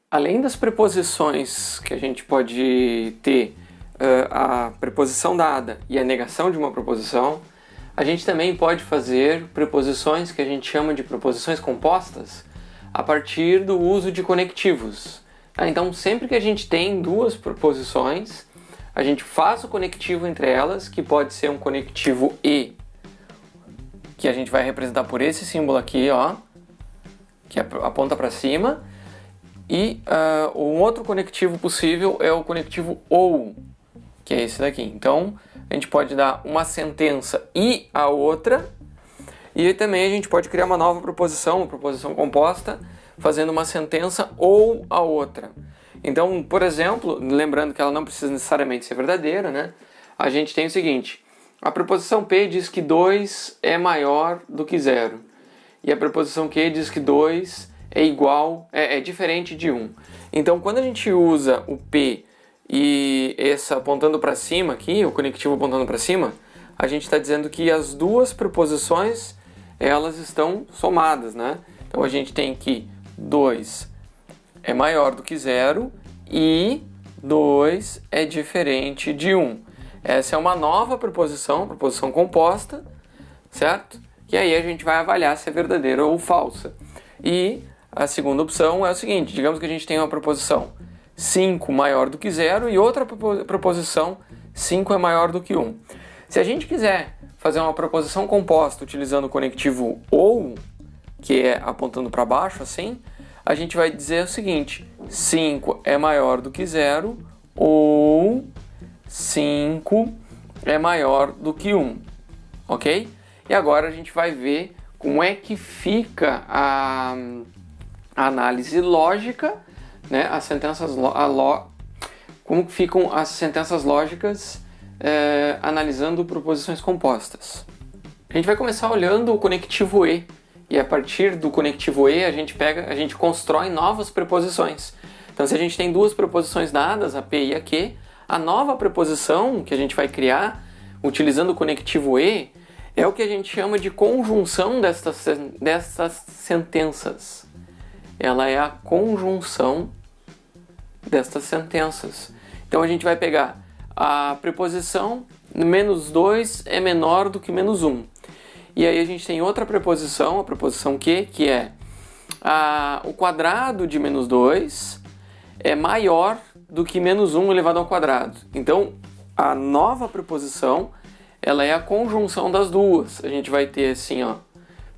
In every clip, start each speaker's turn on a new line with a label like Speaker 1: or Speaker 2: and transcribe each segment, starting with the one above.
Speaker 1: Além das preposições que a gente pode ter, a preposição dada e a negação de uma proposição, a gente também pode fazer preposições que a gente chama de preposições compostas a partir do uso de conectivos. Então, sempre que a gente tem duas preposições, a gente faz o conectivo entre elas, que pode ser um conectivo e, que a gente vai representar por esse símbolo aqui, ó, que aponta para cima. E um outro conectivo possível é o conectivo ou, que é esse daqui. Então, a gente pode dar uma sentença e a outra, e também a gente pode criar uma nova proposição, uma proposição composta, fazendo uma sentença ou a outra. Então, por exemplo, lembrando que ela não precisa necessariamente ser verdadeira, né? A gente tem o seguinte: a preposição P diz que 2 é maior do que 0. E a preposição Q diz que 2 é diferente de 1. Então, quando a gente usa o P e essa apontando para cima aqui, o conectivo apontando para cima, a gente está dizendo que as duas preposições, elas estão somadas, né? Então, a gente tem que 2 é maior do que 0 e 2 é diferente de 1. Essa é uma nova preposição composta, certo? E aí a gente vai avaliar se é verdadeira ou falsa. E a segunda opção é o seguinte: digamos que a gente tem uma proposição 5 maior do que 0 e outra proposição 5 é maior do que 1. Se a gente quiser fazer uma proposição composta utilizando o conectivo ou, que é apontando para baixo assim, a gente vai dizer o seguinte: 5 é maior do que 0 ou 5 é maior do que 1, ok? E agora a gente vai ver como é que fica a análise lógica, né? Como ficam as sentenças lógicas analisando proposições compostas. A gente vai começar olhando o conectivo e a partir do conectivo a gente constrói novas preposições. Então, se a gente tem duas preposições dadas, a P e a Q, a nova preposição que a gente vai criar utilizando o conectivo é o que a gente chama de conjunção destas sentenças. Ela é a conjunção destas sentenças. Então a gente vai pegar a preposição menos 2 é menor do que menos 1. E aí a gente tem outra preposição, a preposição que é o quadrado de menos 2 é maior do que menos 1 elevado ao quadrado. Então a nova preposição, ela é a conjunção das duas. A gente vai ter assim, ó,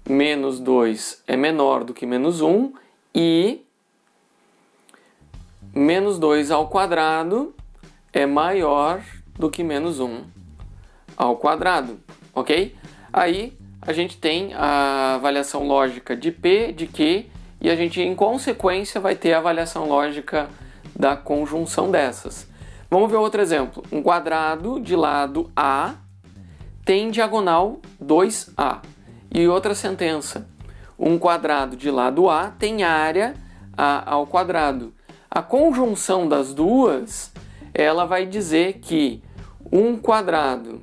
Speaker 1: menos 2 é menor do que menos 1 e menos 2 ao quadrado é maior do que menos 1 ao quadrado, ok? Aí a gente tem a avaliação lógica de P, de Q, e a gente, em consequência, vai ter a avaliação lógica da conjunção dessas. Vamos ver outro exemplo. Um quadrado de lado A tem diagonal 2A. E outra sentença: um quadrado de lado A tem área A ao quadrado. A conjunção das duas, ela vai dizer que um quadrado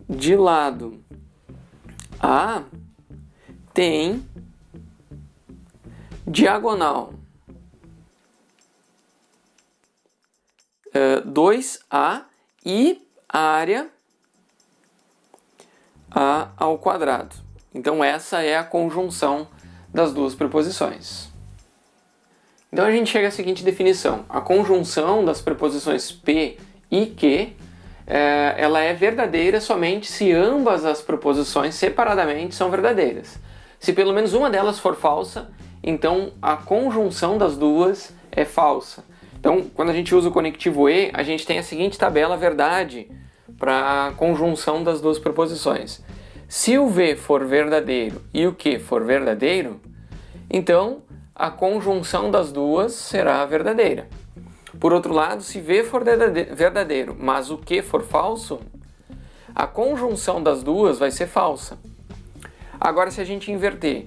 Speaker 1: de lado A tem diagonal 2A e área A ao quadrado. Então essa é a conjunção das duas preposições. Então a gente chega à seguinte definição: a conjunção das preposições P e Q ela é verdadeira somente se ambas as preposições separadamente são verdadeiras. Se pelo menos uma delas for falsa, então a conjunção das duas é falsa. Então, quando a gente usa o conectivo e, a gente tem a seguinte tabela verdade para a conjunção das duas preposições. Se o V for verdadeiro e o Q for verdadeiro, então a conjunção das duas será verdadeira. Por outro lado, se V for verdadeiro, mas o Q for falso, a conjunção das duas vai ser falsa. Agora, se a gente inverter,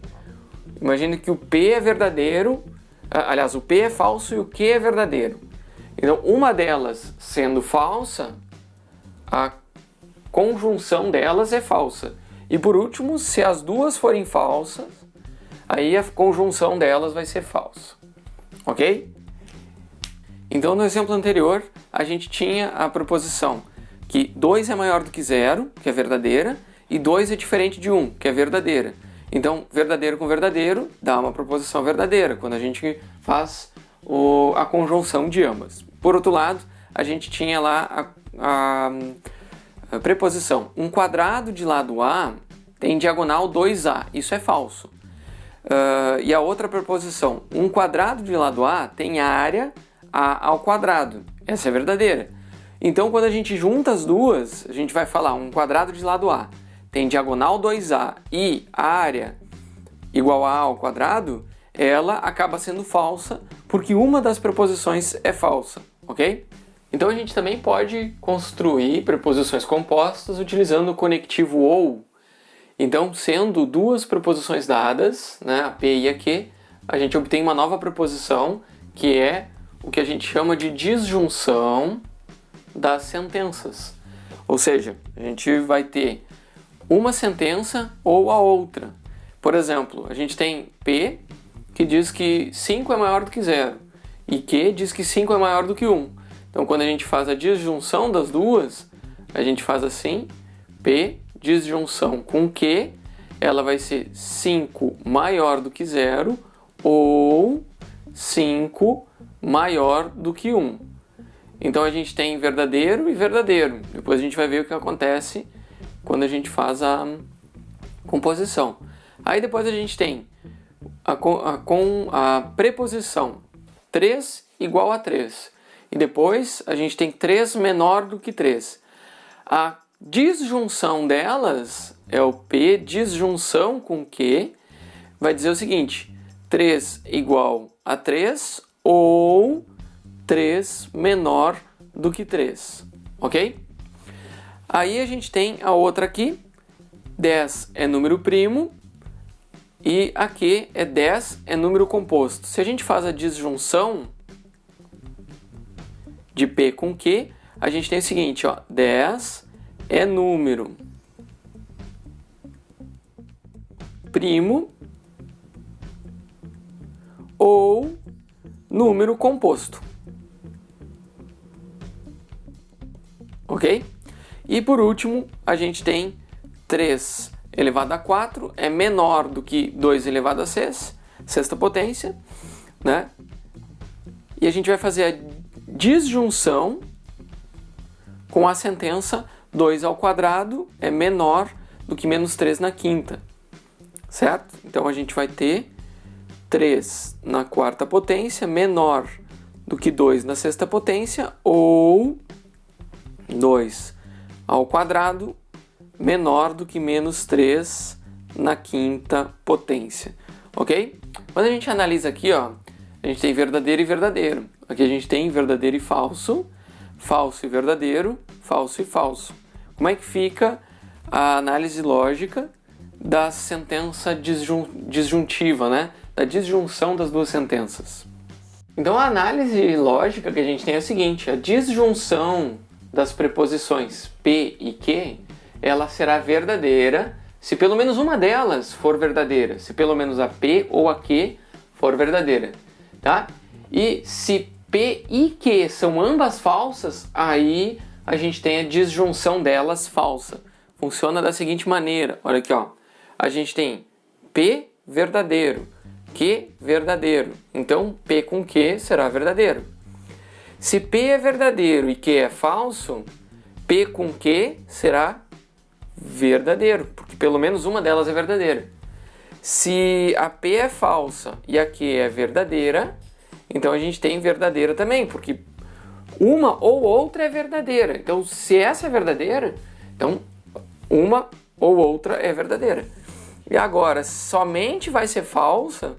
Speaker 1: imagine que o P é verdadeiro, aliás, o P é falso e o Q é verdadeiro. Então, uma delas sendo falsa, a conjunção delas é falsa. E por último, se as duas forem falsas, aí a conjunção delas vai ser falso, ok? Então no exemplo anterior a gente tinha a proposição que 2 é maior do que 0, que é verdadeira, e 2 é diferente de 1, que é verdadeira. Então verdadeiro com verdadeiro dá uma proposição verdadeira, quando a gente faz a conjunção de ambas. Por outro lado, a gente tinha lá a preposição 1 quadrado de lado A tem diagonal 2A, isso é falso. E a outra preposição 1 quadrado de lado A tem área A ao quadrado, essa é verdadeira. Então quando a gente junta as duas, a gente vai falar 1 quadrado de lado A tem diagonal 2A e área igual a ao quadrado, ela acaba sendo falsa porque uma das preposições é falsa, ok? Então a gente também pode construir preposições compostas utilizando o conectivo ou. Então, sendo duas preposições dadas, né, a P e a Q, a gente obtém uma nova preposição que é o que a gente chama de disjunção das sentenças. Ou seja, a gente vai ter uma sentença ou a outra. Por exemplo, a gente tem P que diz que 5 é maior do que 0 e Q diz que 5 é maior do que 1. Então, quando a gente faz a disjunção das duas, a gente faz assim, P disjunção com Q, ela vai ser 5 maior do que 0 ou 5 maior do que 1. Então, a gente tem verdadeiro e verdadeiro. Depois a gente vai ver o que acontece quando a gente faz a composição. Aí depois a gente tem a preposição 3 igual a 3. E depois a gente tem 3 menor do que 3. A disjunção delas é o P disjunção com Q. Vai dizer o seguinte, 3 igual a 3 ou 3 menor do que 3. Ok? Aí a gente tem a outra aqui, 10 é número primo e aqui é 10 é número composto. Se a gente faz a disjunção de P com Q, a gente tem o seguinte, ó, 10 é número primo ou número composto. Ok? E por último, a gente tem 3 elevado a 4 é menor do que 2 elevado a 6, sexta potência, né? E a gente vai fazer a disjunção com a sentença 2 ao quadrado é menor do que menos 3 na quinta, certo? Então a gente vai ter 3 na quarta potência menor do que 2 na sexta potência ou 2 ao quadrado menor do que menos 3 na quinta potência, ok? Quando a gente analisa aqui, ó, a gente tem verdadeiro e verdadeiro. Aqui a gente tem verdadeiro e falso, falso e verdadeiro, falso e falso. Como é que fica a análise lógica da sentença disjuntiva, né? Da disjunção das duas sentenças? Então a análise lógica que a gente tem é a seguinte, a disjunção das preposições P e Q, ela será verdadeira se pelo menos uma delas for verdadeira, se pelo menos a P ou a Q for verdadeira, tá? E se P e Q são ambas falsas, aí a gente tem a disjunção delas falsa. Funciona da seguinte maneira, olha aqui, ó. A gente tem P verdadeiro, Q verdadeiro, então P com Q será verdadeiro. Se P é verdadeiro e Q é falso, P com Q será verdadeiro, porque pelo menos uma delas é verdadeira. Se a P é falsa e a Q é verdadeira, então a gente tem verdadeira também, porque uma ou outra é verdadeira. Então, se essa é verdadeira, então uma ou outra é verdadeira. E agora, somente vai ser falsa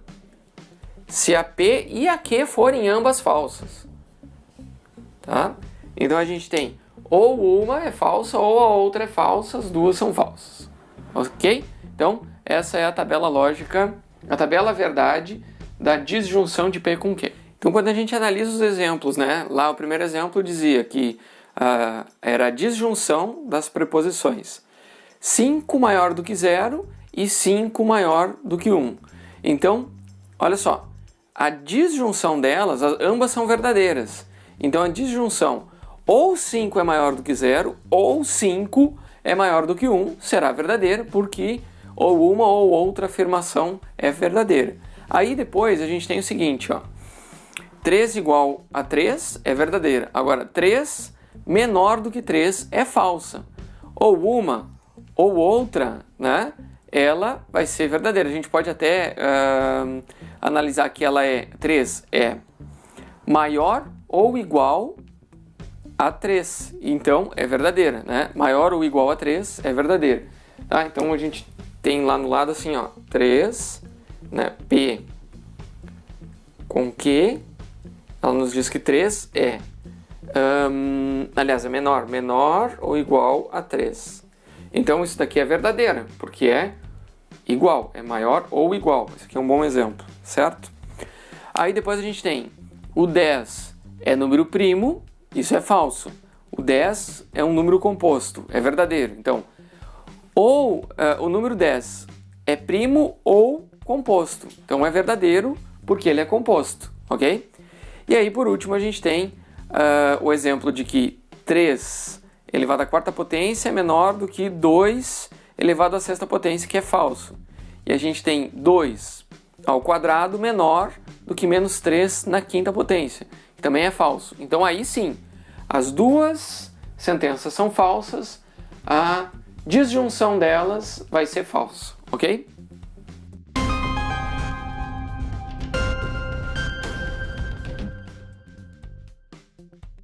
Speaker 1: se a P e a Q forem ambas falsas. Tá? Então a gente tem ou uma é falsa ou a outra é falsa, as duas são falsas. Ok? Então essa é a tabela lógica, a tabela verdade da disjunção de P com Q. Então quando a gente analisa os exemplos, né? Lá o primeiro exemplo dizia que era a disjunção das preposições 5 maior do que 0 e 5 maior do que 1. Então, olha só, a disjunção delas, ambas são verdadeiras. Então a disjunção ou 5 é maior do que 0 ou 5 é maior do que 1 será verdadeira, porque ou uma ou outra afirmação é verdadeira. Aí depois a gente tem o seguinte, ó, 3 igual a 3 é verdadeira. Agora, 3 menor do que 3 é falsa. Ou uma ou outra, né, ela vai ser verdadeira. A gente pode até analisar que 3 é maior ou igual a 3. Então, é verdadeira, né? Maior ou igual a 3 é verdadeira. Tá? Então, a gente tem lá no lado assim, ó, 3, né, P com Q. Ela nos diz que 3 é, aliás, é menor ou igual a 3. Então, isso daqui é verdadeira, porque é igual, é maior ou igual. Esse aqui é um bom exemplo, certo? Aí depois a gente tem o 10 é número primo, isso é falso. O 10 é um número composto, é verdadeiro. Então, ou o número 10 é primo ou composto. Então, é verdadeiro porque ele é composto, ok? E aí, por último, a gente tem o exemplo de que 3 elevado à quarta potência é menor do que 2 elevado à sexta potência, que é falso. E a gente tem 2 ao quadrado menor do que menos 3 na quinta potência, que também é falso. Então aí sim, as duas sentenças são falsas, a disjunção delas vai ser falsa, ok?